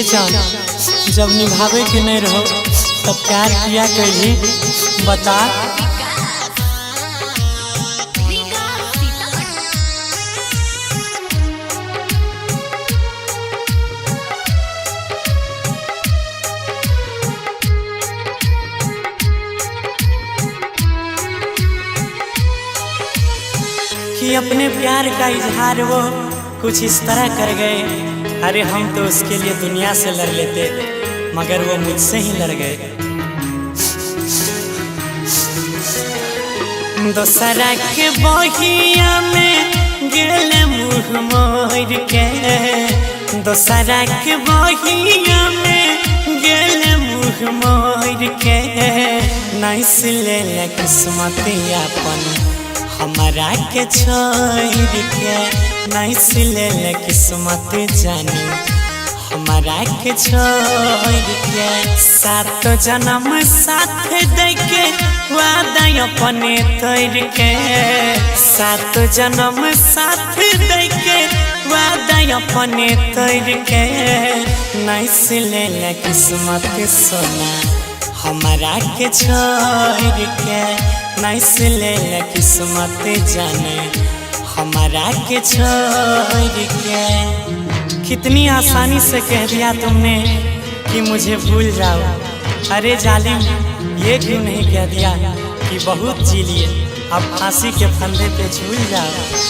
जान जब निभावे के नहीं रहो तब प्यार किया कही बता। कि अपने प्यार का इजहार वो कुछ इस तरह कर गए। अरे हम तो उसके लिए दुनिया से लड़ लेते मगर वो मुझसे ही लड़ गए। दोसरा के बहिया में गेले मुँह मोर के, दोसरा के बहिया में गेले मुँह मोर के। नहीं से ले किस्मत अपन हमारा के छोड़ के, नहीं से ले किस्मत जानी हमारा के छोड़ के। सात जन्म साथ दे के वादा अपने तोड़ के, सात जन्म साथ दे के वादा अपने तोड़ के। नहीं से ले किस्मत सोना हमारा के छोड़ के, नहीं से ले किस्मत जाने हमारा के छोड़ के। कितनी आसानी से कह दिया तुमने कि मुझे भूल जाओ। अरे जालिम ये क्यों नहीं कह दिया कि बहुत जी लिए अब फांसी के फंदे पे झूल जाओ।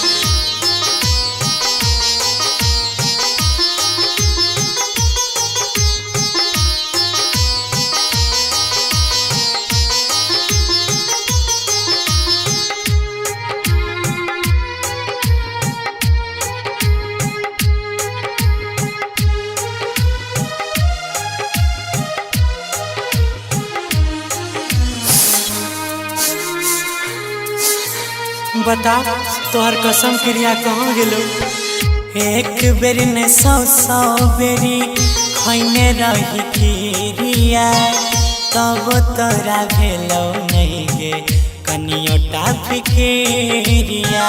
बता तोहर कसम क्रिया कहाँ गेलो। एक बेर ने सौ सौ बेरी खैने रही खीरिया, तब तोरा भेलो नहीं गे कनियोटा फिकिरिया।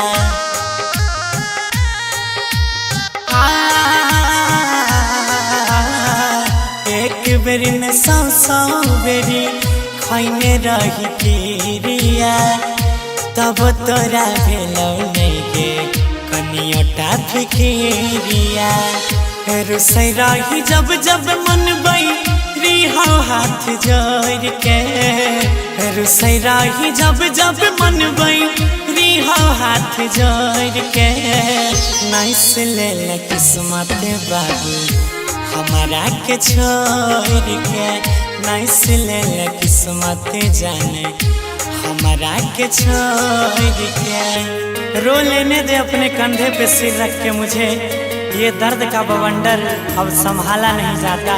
एक बेर ने सौ सौ बेरी खैने रही खीरिया, तब तोरा भेलो नहीं गे कनियोटा फिकिरिया। रुसै रही जब जब मन बैरी हो हाथ जोड़ के, रुसै रही जब जब मन बैरी हो हाथ जोड़ के। नहीं से ले किस्मत बाबू हमारा के छोड़ के, नहीं से ले किस्मत जाने हमारा के छोड़ के। रो लेने दे अपने कंधे पे सिर रख के मुझे, ये दर्द का बवंडर अब संभाला नहीं जाता।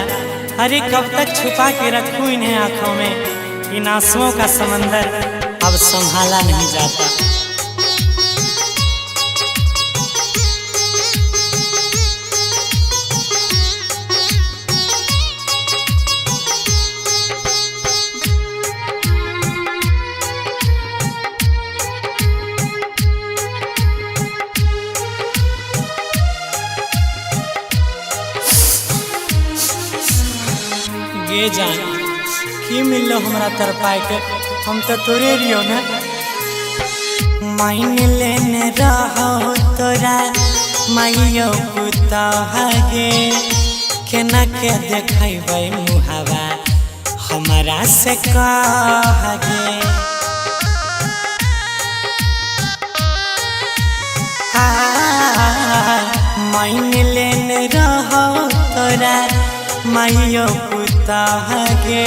अरे कब तक छुपा के रखूं इन्हें आँखों में, इन आंसुओं का समंदर अब संभाला नहीं जाता। गे जान की मिलो हमरा तरपाए के, हम तो तोरे रियो ना। माइन लेने रहो तोरा माइयो पुता हगे, केना के देखेबै मुहावा हमारा से कहे। माइन लेने रहो तोरा माइयो पुता हगे,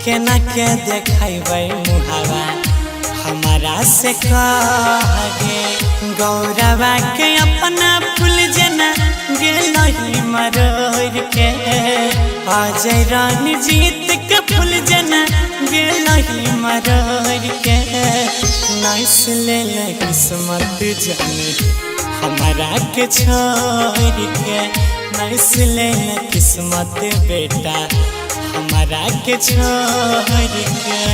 केना के देखेबै मुहावा हमारा से कहे। गौरवा के अपना फूल जना गेलही मरोड़ के, अजय रणजीत के फूल जना गेलही मरोड़ के। नहीं से ले किस्मत जाने हमारा के छोड़ के, नहीं से ले किस्मत बेटा हमारा के छोड़ के।